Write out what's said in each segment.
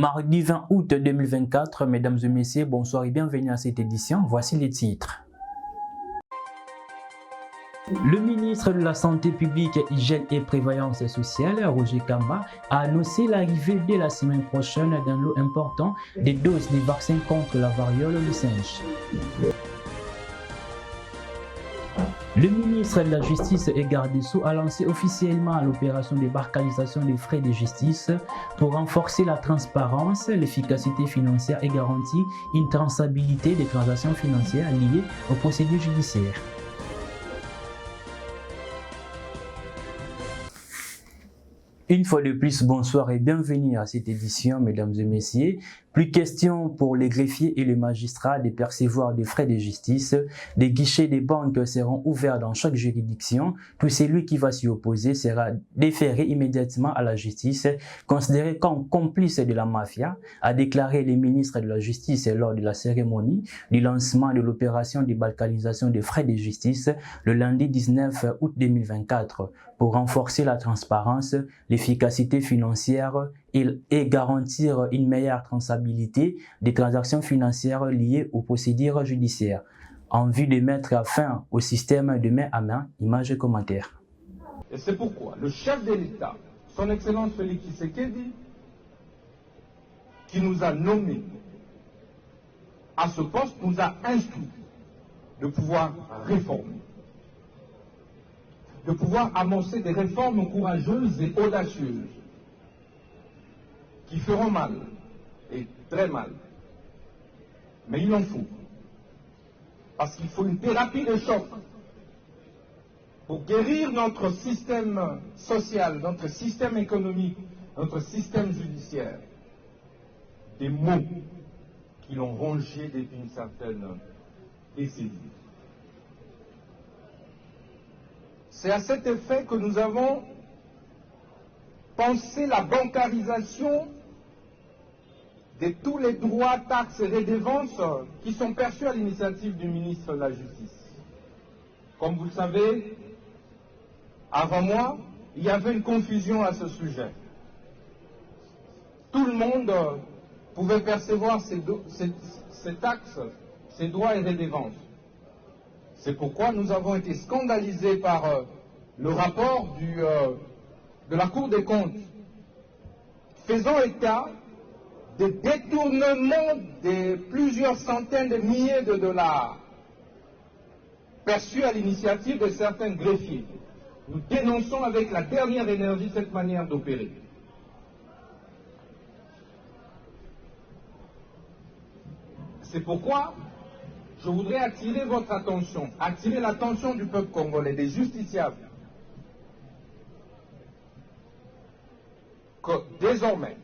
Mardi 20 août 2024, mesdames et messieurs, bonsoir et bienvenue à cette édition. Voici les titres. Le ministre de la Santé publique, Hygiène et Prévoyance sociale, Roger Kamba, a annoncé l'arrivée dès la semaine prochaine d'un lot important des doses des vaccins contre la variole du singe. Le ministre de la Justice et garde des Sceaux a lancé officiellement l'opération de débarcalisation des frais de justice pour renforcer la transparence, l'efficacité financière et garantir une traçabilité des transactions financières liées aux procédures judiciaires. Une fois de plus, bonsoir et bienvenue à cette édition, mesdames et messieurs. Plus question pour les greffiers et les magistrats de percevoir des frais de justice. Des guichets des banques seront ouverts dans chaque juridiction. Tout celui qui va s'y opposer sera déféré immédiatement à la justice, considéré comme complice de la mafia, a déclaré le ministre de la Justice lors de la cérémonie du lancement de l'opération de balkanisation des frais de justice le lundi 19 août 2024 pour renforcer la transparence, l'efficacité financière et garantir une meilleure traçabilité des transactions financières liées aux procédures judiciaires, en vue de mettre fin au système de main à main, images et commentaires. Et c'est pourquoi le chef de l'État, son Excellence Félix Tshisekedi, qui nous a nommés à ce poste, nous a instruit de pouvoir réformer, de pouvoir annoncer des réformes courageuses et audacieuses qui feront mal, et très mal. Mais il en faut. Parce qu'il faut une thérapie de choc pour guérir notre système social, notre système économique, notre système judiciaire des maux qui l'ont rongé depuis une certaine décennie. C'est à cet effet que nous avons pensé la bancarisation de tous les droits, taxes et redevances qui sont perçus à l'initiative du ministre de la Justice. Comme vous le savez, avant moi, il y avait une confusion à ce sujet. Tout le monde pouvait percevoir ces taxes, ces droits et redevances. C'est pourquoi nous avons été scandalisés par le rapport de la Cour des comptes faisant état des détournements de plusieurs centaines de milliers de dollars perçus à l'initiative de certains greffiers. Nous dénonçons avec la dernière énergie cette manière d'opérer. C'est pourquoi je voudrais attirer votre attention, attirer l'attention du peuple congolais, des justiciables, que désormais,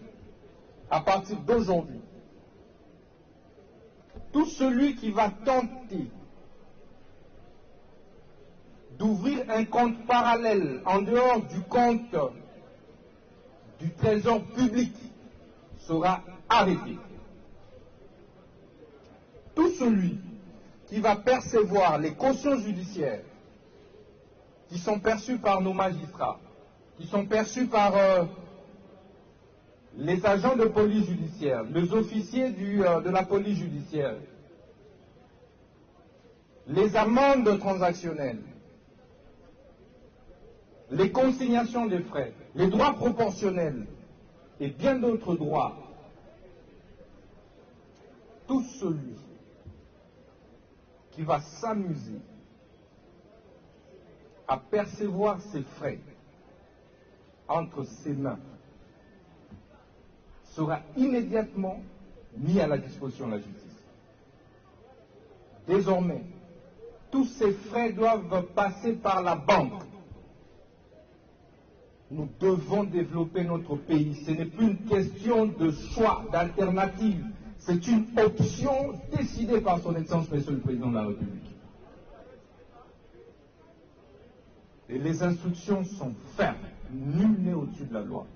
à partir d'aujourd'hui, tout celui qui va tenter d'ouvrir un compte parallèle en dehors du compte du trésor public sera arrêté. Tout celui qui va percevoir les cautions judiciaires qui sont perçues par nos magistrats, qui sont perçues par les agents de police judiciaire, les officiers de la police judiciaire, les amendes transactionnelles, les consignations des frais, les droits proportionnels et bien d'autres droits, tout celui qui va s'amuser à percevoir ses frais entre ses mains sera immédiatement mis à la disposition de la justice. Désormais, tous ces frais doivent passer par la banque. Nous devons développer notre pays. Ce n'est plus une question de choix, d'alternative. C'est une option décidée par son Excellence, Monsieur le Président de la République. Et les instructions sont fermes. Nul n'est au-dessus de la loi.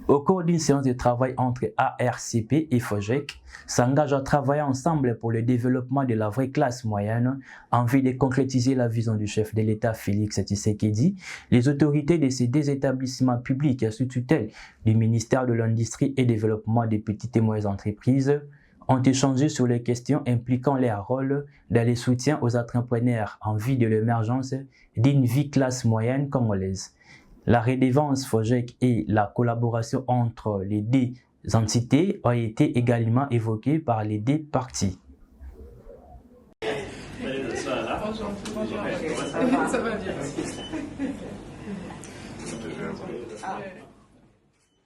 Au cours d'une séance de travail entre ARCP et FOGEC, s'engagent à travailler ensemble pour le développement de la vraie classe moyenne en vue de concrétiser la vision du chef de l'État Félix Tshisekedi. Les autorités de ces deux établissements publics sous tutelle du ministère de l'Industrie et Développement des petites et moyennes entreprises ont échangé sur les questions impliquant leur rôle dans le soutien aux entrepreneurs en vue de l'émergence d'une vie classe moyenne congolaise. La redevance FOGEC et la collaboration entre les deux entités ont été également évoquées par les deux parties.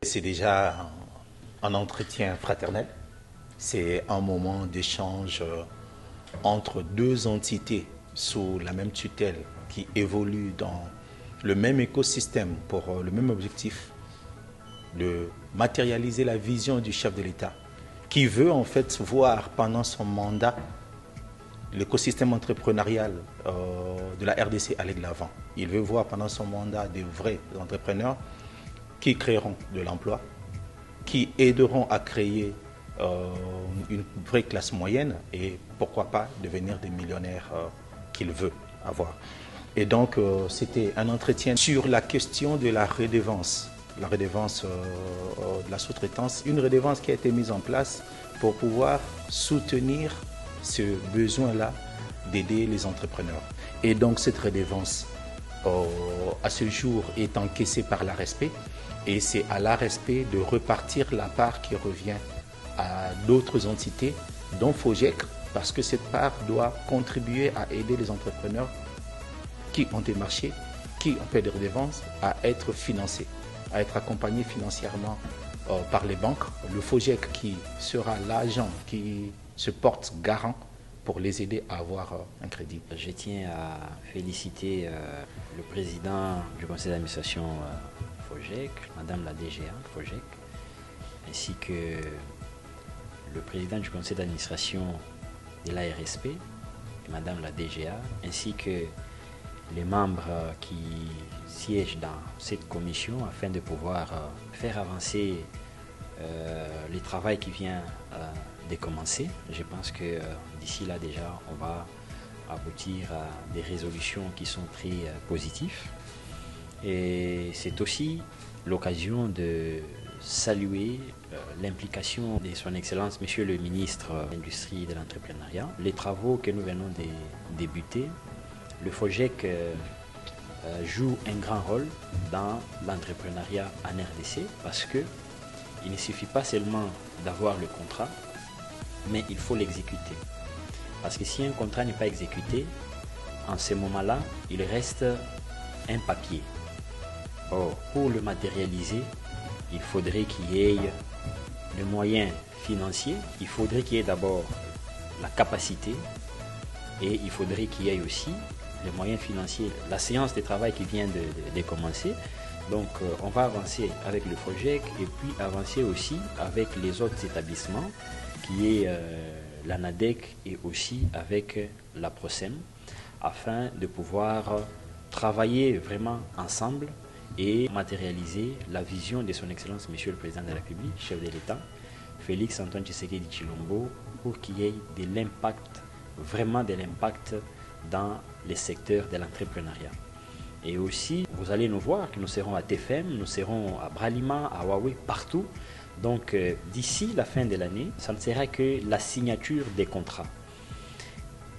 C'est déjà un entretien fraternel. C'est un moment d'échange entre deux entités sous la même tutelle qui évoluent dans le même écosystème pour le même objectif de matérialiser la vision du chef de l'État qui veut en fait voir pendant son mandat l'écosystème entrepreneurial de la RDC aller de l'avant. Il veut voir pendant son mandat des vrais entrepreneurs qui créeront de l'emploi, qui aideront à créer une vraie classe moyenne et pourquoi pas devenir des millionnaires qu'il veut avoir. Et donc c'était un entretien sur la question de la redevance de la sous-traitance, une redevance qui a été mise en place pour pouvoir soutenir ce besoin-là d'aider les entrepreneurs. Et donc cette redevance à ce jour est encaissée par l'ARSP et c'est à l'ARSP de repartir la part qui revient à d'autres entités, dont FOGEC, parce que cette part doit contribuer à aider les entrepreneurs qui ont des marchés, qui ont fait des redevances, à être financés, à être accompagnés financièrement par les banques. Le FOGEC qui sera l'agent qui se porte garant pour les aider à avoir un crédit. Je tiens à féliciter le président du conseil d'administration FOGEC, Madame la DGA FOGEC, ainsi que le président du conseil d'administration de l'ARSP, Madame la DGA, ainsi que les membres qui siègent dans cette commission afin de pouvoir faire avancer le travail qui vient de commencer. Je pense que d'ici là déjà, on va aboutir à des résolutions qui sont très positives. Et c'est aussi l'occasion de saluer l'implication de son Excellence, Monsieur le Ministre de l'Industrie et de l'Entrepreneuriat. Les travaux que nous venons de débuter, le FOGEC joue un grand rôle dans l'entrepreneuriat en RDC parce qu'il ne suffit pas seulement d'avoir le contrat, mais il faut l'exécuter. Parce que si un contrat n'est pas exécuté, en ce moment-là, il reste un papier. Or, pour le matérialiser, il faudrait qu'il y ait le moyen financier, il faudrait qu'il y ait d'abord la capacité et il faudrait qu'il y ait aussi les moyens financiers. La séance de travail qui vient de commencer, donc on va avancer avec le FOGEC et puis avancer aussi avec les autres établissements qui est l'ANADEC et aussi avec la PROSEM afin de pouvoir travailler vraiment ensemble et matérialiser la vision de son Excellence Monsieur le Président de la République, chef de l'État, Félix Antoine Tshisekedi Tshilombo, pour qu'il y ait de l'impact, vraiment de l'impact dans les secteurs de l'entrepreneuriat. Et aussi, vous allez nous voir que nous serons à TFM, nous serons à Bralima, à Huawei, partout. Donc d'ici la fin de l'année, ça ne sera que la signature des contrats.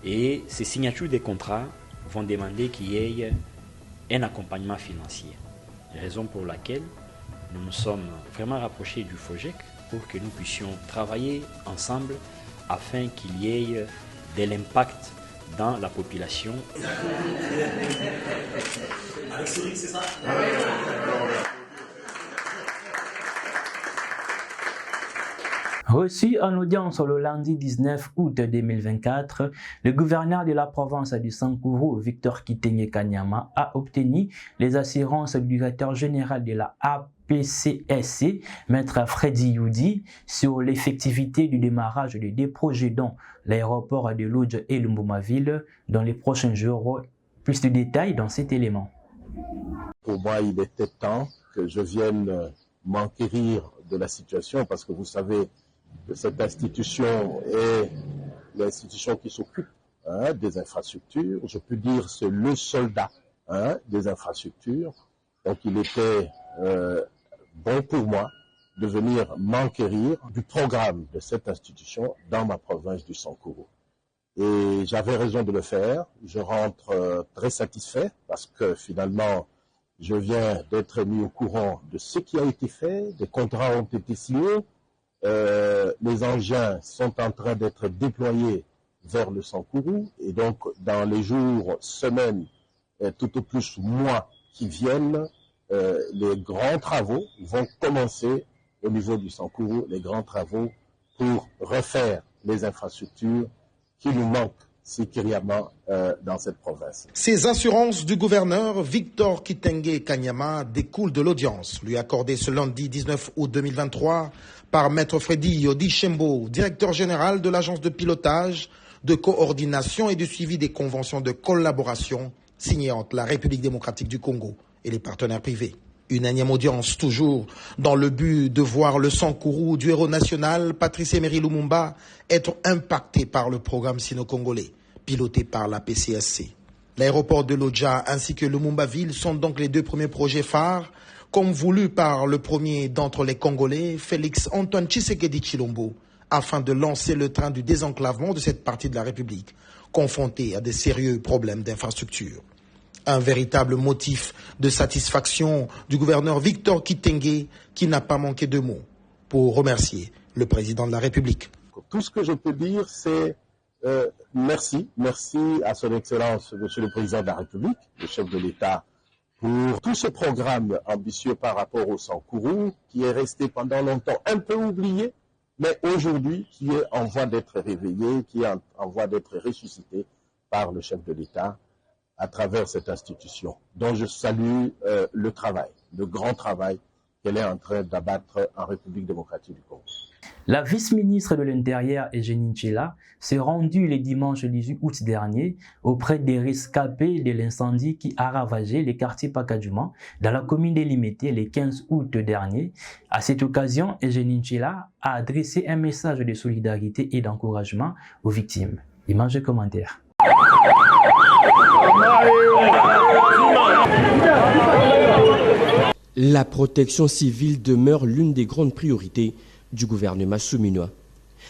Et ces signatures des contrats vont demander qu'il y ait un accompagnement financier. Raison pour laquelle nous nous sommes vraiment rapprochés du FOGEC pour que nous puissions travailler ensemble afin qu'il y ait de l'impact dans la population. C'est ça. Reçu en audience le lundi 19 août 2024, le gouverneur de la province du Sankuru, Victor Kitenge Kanyama, a obtenu les assurances du directeur général de la APCSC, Maître Freddy Youdi, sur l'effectivité du démarrage de deux projets dont l'aéroport de Lodge et Lumbumaville dans les prochains jours. Plus de détails dans cet élément. Pour moi, il était temps que je vienne m'enquérir de la situation parce que vous savez que cette institution est l'institution qui s'occupe des infrastructures. Je peux dire c'est le soldat des infrastructures. Donc il était bon pour moi de venir m'enquérir du programme de cette institution dans ma province du Sankuru. Et j'avais raison de le faire. Je rentre très satisfait parce que finalement, je viens d'être mis au courant de ce qui a été fait. Des contrats ont été signés. Les engins sont en train d'être déployés vers le Sankuru. Et donc, dans les jours, semaines, tout au plus mois qui viennent, les grands travaux vont commencer au niveau du Sankuru, les grands travaux pour refaire les infrastructures qui nous manquent si criarement dans cette province. Ces assurances du gouverneur Victor Kitenge Kanyama découlent de l'audience lui accordée ce lundi 19 août 2023 par Maître Freddy Odishembo, directeur général de l'agence de pilotage, de coordination et de suivi des conventions de collaboration signées entre la République démocratique du Congo et les partenaires privés. Une énième audience toujours dans le but de voir le Sankuru du héros national Patrice Emery Lumumba être impacté par le programme sino-congolais piloté par la PCSC. L'aéroport de Lodja ainsi que Lumumba-Ville sont donc les deux premiers projets phares comme voulu par le premier d'entre les Congolais, Félix Antoine Tshisekedi Tshilombo, afin de lancer le train du désenclavement de cette partie de la République confrontée à des sérieux problèmes d'infrastructure. Un véritable motif de satisfaction du gouverneur Victor Kitenge qui n'a pas manqué de mots pour remercier le président de la République. Tout ce que je peux dire, c'est merci à son Excellence, Monsieur le Président de la République, le chef de l'État, pour tout ce programme ambitieux par rapport au Sankuru, qui est resté pendant longtemps un peu oublié, mais aujourd'hui qui est en voie d'être réveillé, qui est en voie d'être ressuscité par le chef de l'État à travers cette institution, dont je salue le travail, le grand travail qu'elle est en train d'abattre en République démocratique du Congo. La vice-ministre de l'Intérieur, Eugénie Nchela, s'est rendue le dimanche 18 août dernier auprès des rescapés de l'incendie qui a ravagé les quartiers Pakadjouma dans la commune de Limete le 15 août dernier. À cette occasion, Eugénie Nchela a adressé un message de solidarité et d'encouragement aux victimes. Image et commentaires. La protection civile demeure l'une des grandes priorités du gouvernement souminois.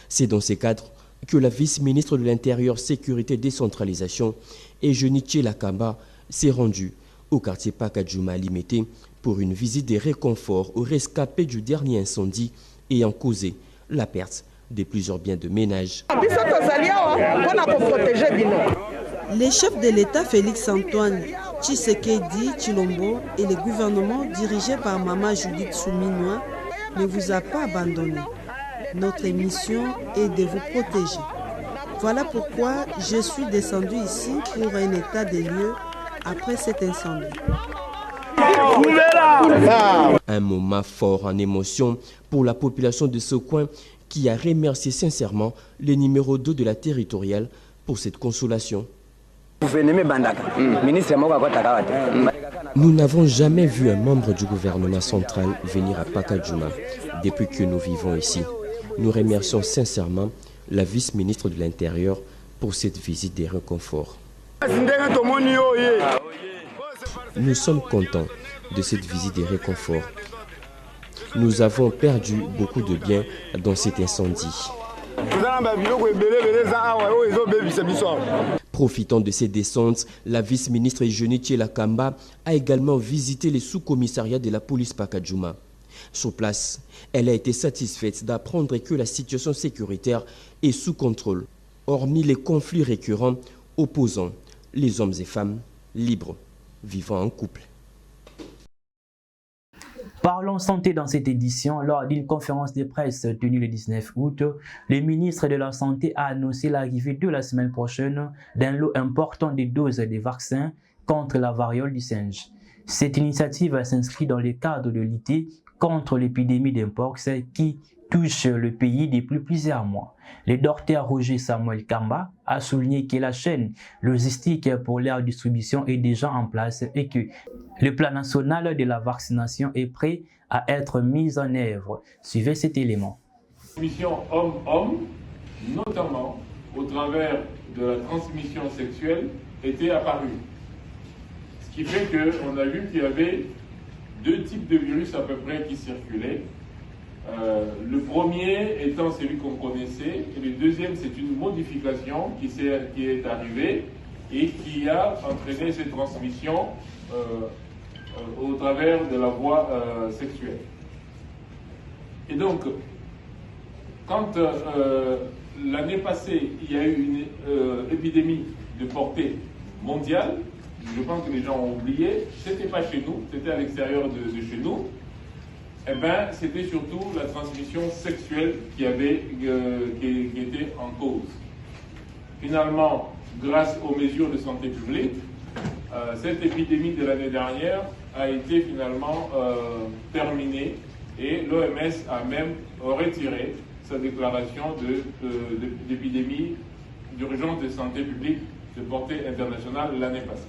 C'est dans ces cadres que la vice-ministre de l'Intérieur, Sécurité et Décentralisation, Eugénie Nchela Kamba, s'est rendue au quartier Pakadjouma à Limete pour une visite des réconforts aux rescapés du dernier incendie ayant causé la perte de plusieurs biens de ménage. Les chefs de l'État Félix Antoine Tshisekedi Tshilombo et le gouvernement dirigé par Maman Judith Souminois ne vous a pas abandonné. Notre mission est de vous protéger. Voilà pourquoi je suis descendu ici pour un état des lieux après cet incendie. Un moment fort en émotion pour la population de ce coin qui a remercié sincèrement le numéro 2 de la territoriale pour cette consolation. Nous n'avons jamais vu un membre du gouvernement central venir à Pakadjouma depuis que nous vivons ici. Nous remercions sincèrement la vice-ministre de l'Intérieur pour cette visite des réconforts. Nous sommes contents de cette visite des réconforts. Nous avons perdu beaucoup de biens dans cet incendie. Profitant de ces descentes, la vice-ministre Eugénie Nchela Kamba a également visité les sous-commissariats de la police Pakadjouma. Sur place, elle a été satisfaite d'apprendre que la situation sécuritaire est sous contrôle, hormis les conflits récurrents opposant les hommes et femmes libres vivant en couple. Parlons santé dans cette édition. Lors d'une conférence de presse tenue le 19 août, le ministre de la Santé a annoncé l'arrivée de la semaine prochaine d'un lot important de doses de vaccins contre la variole du singe. Cette initiative s'inscrit dans le cadre de lutter contre l'épidémie d'Mpox qui touche le pays depuis plusieurs mois. Le docteur Roger Samuel Kamba a souligné que la chaîne logistique pour leur distribution est déjà en place et que le plan national de la vaccination est prêt à être mises en œuvre. Suivez cet élément. Transmission homme-homme, notamment au travers de la transmission sexuelle, était apparue. Ce qui fait qu'on a vu qu'il y avait deux types de virus à peu près qui circulaient. Le premier étant celui qu'on connaissait, et le deuxième, c'est une modification qui est arrivée et qui a entraîné cette transmission au travers de la voie sexuelle. Et donc, quand l'année passée, il y a eu une épidémie de portée mondiale, je pense que les gens ont oublié, c'était pas chez nous, c'était à l'extérieur de chez nous, eh bien, c'était surtout la transmission sexuelle qui était en cause. Finalement, grâce aux mesures de santé publique, cette épidémie de l'année dernière a été finalement terminée et l'OMS a même retiré sa déclaration d'épidémie d'urgence de santé publique de portée internationale l'année passée.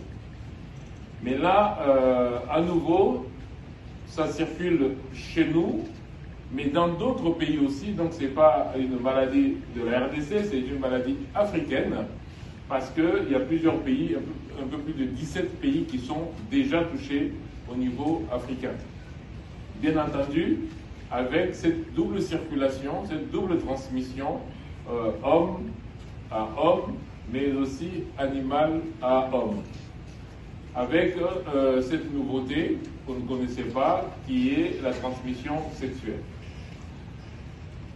Mais là, à nouveau, ça circule chez nous, mais dans d'autres pays aussi. Donc ce n'est pas une maladie de la RDC, c'est une maladie africaine, parce qu'il y a plusieurs pays, un peu plus de 17 pays qui sont déjà touchés au niveau africain. Bien entendu, avec cette double circulation, cette double transmission, homme à homme, mais aussi animal à homme. Avec cette nouveauté qu'on ne connaissait pas, qui est la transmission sexuelle.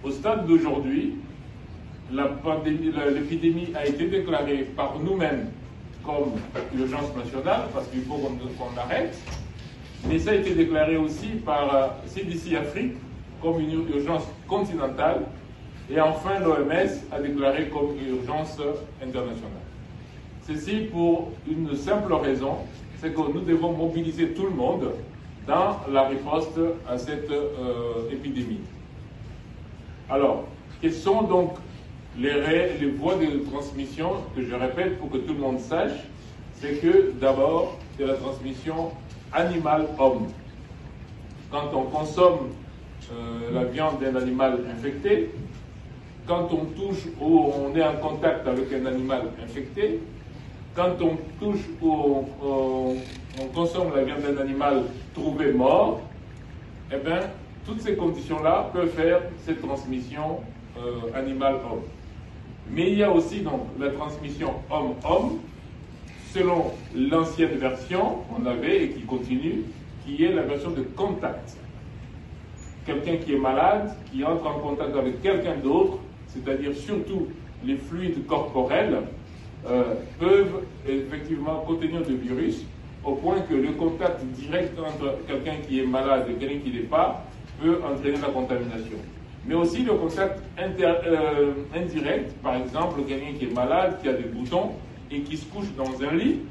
Au stade d'aujourd'hui, l'épidémie a été déclarée par nous-mêmes comme urgence nationale, parce qu'il faut qu'on arrête, mais ça a été déclaré aussi par CDC Afrique comme une urgence continentale, et enfin l'OMS a déclaré comme une urgence internationale. Ceci pour une simple raison, c'est que nous devons mobiliser tout le monde dans la riposte à cette épidémie. Alors, quelles sont donc les voies de transmission que je répète pour que tout le monde sache? C'est que d'abord, c'est la transmission animal-homme. Quand on consomme la viande d'un animal infecté, quand on touche ou on est en contact avec un animal infecté, quand on touche ou on consomme la viande d'un animal trouvé mort, eh bien, toutes ces conditions-là peuvent faire cette transmission animal-homme. Mais il y a aussi donc la transmission homme-homme, selon l'ancienne version qu'on avait et qui continue, qui est la version de contact. Quelqu'un qui est malade, qui entre en contact avec quelqu'un d'autre, c'est-à-dire surtout les fluides corporels, peuvent effectivement contenir du virus, au point que le contact direct entre quelqu'un qui est malade et quelqu'un qui ne l'est pas peut entraîner la contamination. Mais aussi le contact indirect, par exemple, quelqu'un qui est malade, qui a des boutons et qui se couche dans un lit,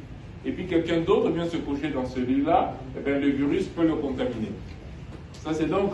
et puis quelqu'un d'autre vient se coucher dans ce lit-là, eh bien, le virus peut le contaminer. Ça, c'est donc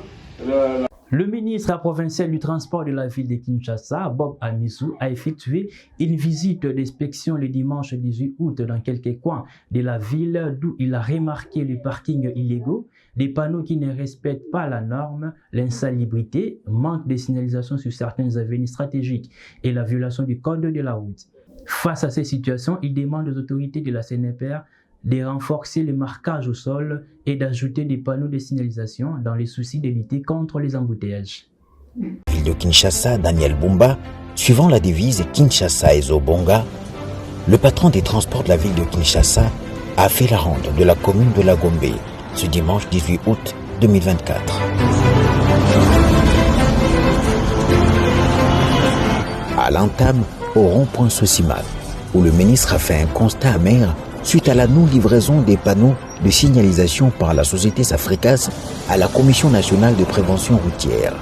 Le ministre provincial du transport de la ville de Kinshasa, Bob Amisou, a effectué une visite d'inspection le dimanche 18 août dans quelques coins de la ville, d'où il a remarqué les parkings illégaux, des panneaux qui ne respectent pas la norme, l'insalubrité, manque de signalisation sur certaines avenues stratégiques et la violation du code de la route. Face à ces situations, il demande aux autorités de la CNPR de renforcer le marquage au sol et d'ajouter des panneaux de signalisation dans les soucis de lutter contre les embouteillages. Ville de Kinshasa, Daniel Bumba, suivant la devise Kinshasa et Zobonga, le patron des transports de la ville de Kinshasa a fait la ronde de la commune de La Gombe ce dimanche 18 août 2024. À l'entame, au rond-point Sosimal, où le ministre a fait un constat amer suite à la non-livraison des panneaux de signalisation par la société Safricas à la Commission nationale de prévention routière.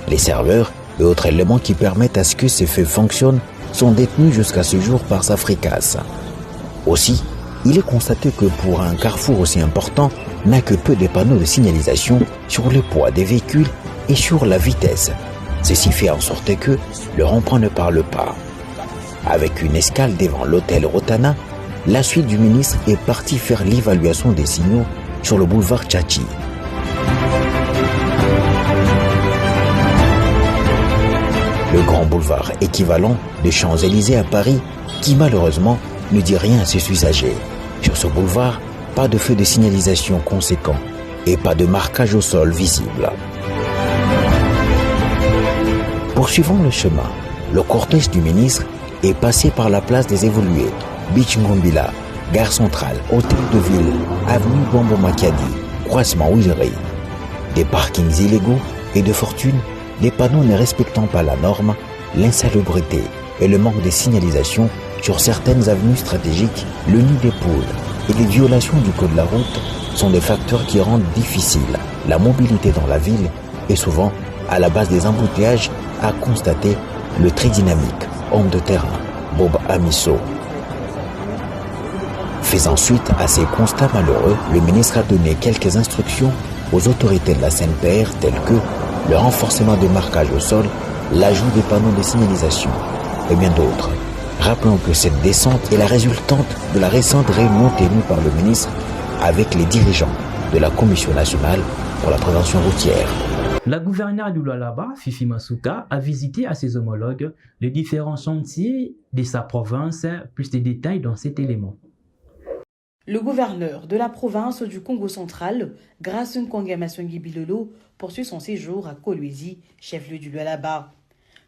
Les serveurs et autres éléments qui permettent à ce que ces faits fonctionnent sont détenus jusqu'à ce jour par Safricas. Aussi, il est constaté que pour un carrefour aussi important, n'a que peu de panneaux de signalisation sur le poids des véhicules et sur la vitesse. Ceci fait en sorte que le rond-point ne parle pas. Avec une escale devant l'hôtel Rotana, la suite du ministre est partie faire l'évaluation des signaux sur le boulevard Tchachi. Le grand boulevard équivalent des Champs-Élysées à Paris, qui malheureusement ne dit rien à ses usagers. Sur ce boulevard, pas de feu de signalisation conséquent et pas de marquage au sol visible. Poursuivant le chemin, le cortège du ministre est passé par la place des Évolués, Beach Ngombila, gare centrale, hôtel de ville, avenue Bombo Makadi, croisement Ouillerie. Des parkings illégaux et de fortune, des panneaux ne respectant pas la norme, l'insalubrité et le manque de signalisation sur certaines avenues stratégiques, le nid des poules et les violations du code de la route sont des facteurs qui rendent difficile la mobilité dans la ville et souvent à la base des embouteillages, a constaté le très dynamique homme de terrain Bob Amisso. Faisant suite à ces constats malheureux, le ministre a donné quelques instructions aux autorités de la CNPR telles que le renforcement des marquages au sol, l'ajout des panneaux de signalisation et bien d'autres. Rappelons que cette descente est la résultante de la récente réunion tenue par le ministre avec les dirigeants de la Commission nationale pour la prévention routière. La gouverneure du Lualaba, Fifi Masuka, a visité à ses homologues les différents chantiers de sa province. Plus de détails dans cet élément. Le gouverneur de la province du Congo central, Grace Nkonga Bilolo, poursuit son séjour à Kolwezi, chef-lieu du Lualaba.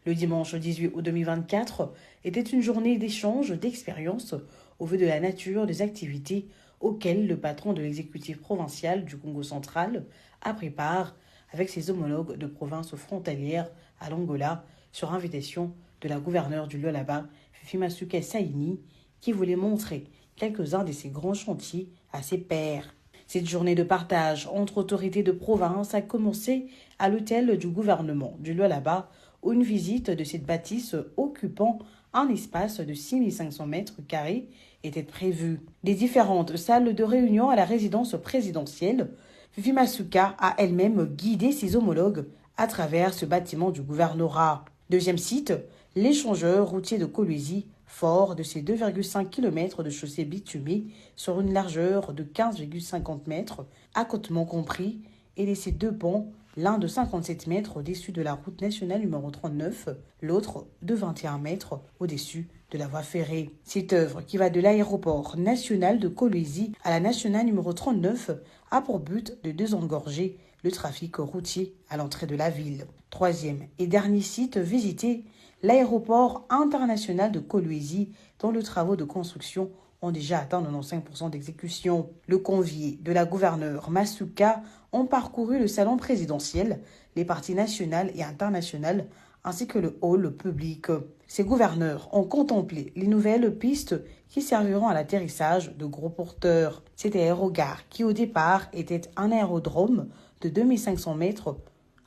Le dimanche 18 août 2024 était une journée d'échange d'expériences au vu de la nature des activités auxquelles le patron de l'exécutif provincial du Congo central a pris part avec ses homologues de provinces frontalières à l'Angola sur invitation de la gouverneure du Lualaba, Fifi Masuka Saini, qui voulait montrer quelques-uns de ses grands chantiers à ses pairs. Cette journée de partage entre autorités de province a commencé à l'hôtel du gouvernement du Lualaba, où une visite de cette bâtisse occupant un espace de 6500 mètres carrés était prévue. Des différentes salles de réunion à la résidence présidentielle, Fifi Masuka a elle-même guidé ses homologues à travers ce bâtiment du gouvernorat. Deuxième site, l'échangeur routier de Kolwezi, fort de ses 2,5 km de chaussée bitumée sur une largeur de 15,50 mètres, accotement compris, et laissé deux ponts, l'un de 57 mètres au-dessus de la route nationale numéro 39, l'autre de 21 mètres au-dessus de la voie ferrée. Cette œuvre, qui va de l'aéroport national de Kolwezi à la nationale numéro 39, a pour but de désengorger le trafic routier à l'entrée de la ville. Troisième et dernier site visité, l'aéroport international de Kolwezi, dont les travaux de construction ont déjà atteint 95% d'exécution. Le convié de la gouverneure Masuka ont parcouru le salon présidentiel, les parties nationales et internationales, ainsi que le hall public. Ces gouverneurs ont contemplé les nouvelles pistes qui serviront à l'atterrissage de gros porteurs. Cet aérogare, qui au départ était un aérodrome de 2500 mètres,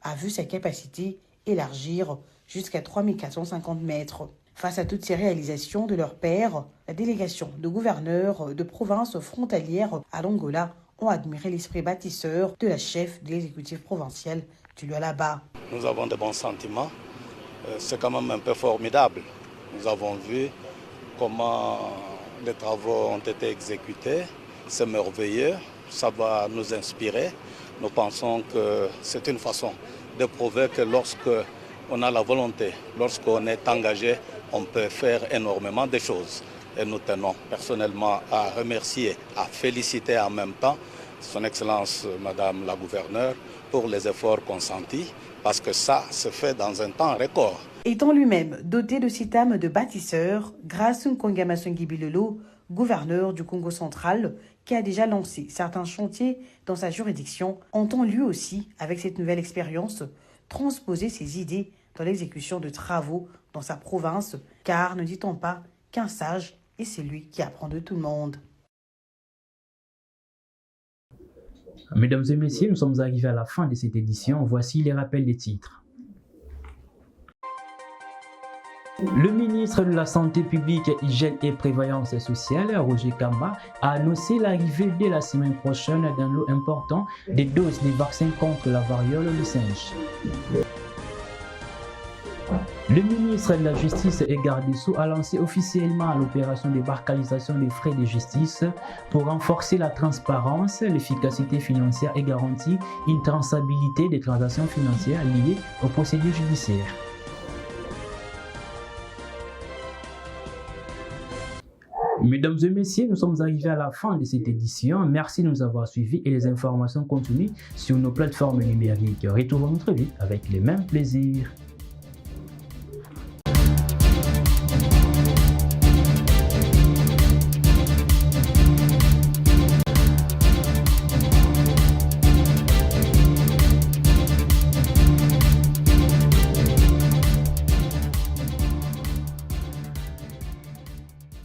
a vu sa capacité élargir jusqu'à 3450 mètres. Face à toutes ces réalisations de leurs pairs, la délégation de gouverneurs de provinces frontalières à l'Angola ont admiré l'esprit bâtisseur de la chef de l'exécutif provincial du Lualaba. Nous avons de bons sentiments. C'est quand même un peu formidable. Nous avons vu comment les travaux ont été exécutés. C'est merveilleux. Ça va nous inspirer. Nous pensons que c'est une façon de prouver que lorsque on a la volonté, lorsqu'on est engagé, on peut faire énormément de choses. Et nous tenons personnellement à remercier, à féliciter en même temps son Excellence Madame la Gouverneure pour les efforts consentis, parce que ça se fait dans un temps record. Étant lui-même doté de cette âme de bâtisseur, Grace Nkonga Bilolo, gouverneur du Congo central, qui a déjà lancé certains chantiers dans sa juridiction, entend lui aussi, avec cette nouvelle expérience, transposer ses idées dans l'exécution de travaux dans sa province, car ne dit-on pas qu'un sage est celui qui apprend de tout le monde. Mesdames et messieurs, nous sommes arrivés à la fin de cette édition. Voici les rappels des titres. Le ministre de la Santé publique, Hygiène et Prévoyance sociale, Roger Kamba, a annoncé l'arrivée dès la semaine prochaine d'un lot important des doses des vaccins contre la variole du singe. Le ministre de la Justice et garde des Sceaux a lancé officiellement l'opération de débarcalisation des frais de justice pour renforcer la transparence, l'efficacité financière et garantir une traçabilité des transactions financières liées aux procédures judiciaires. Mesdames et messieurs, nous sommes arrivés à la fin de cette édition. Merci de nous avoir suivis et les informations continuent sur nos plateformes numériques. Retrouvons-nous très vite avec les mêmes plaisirs.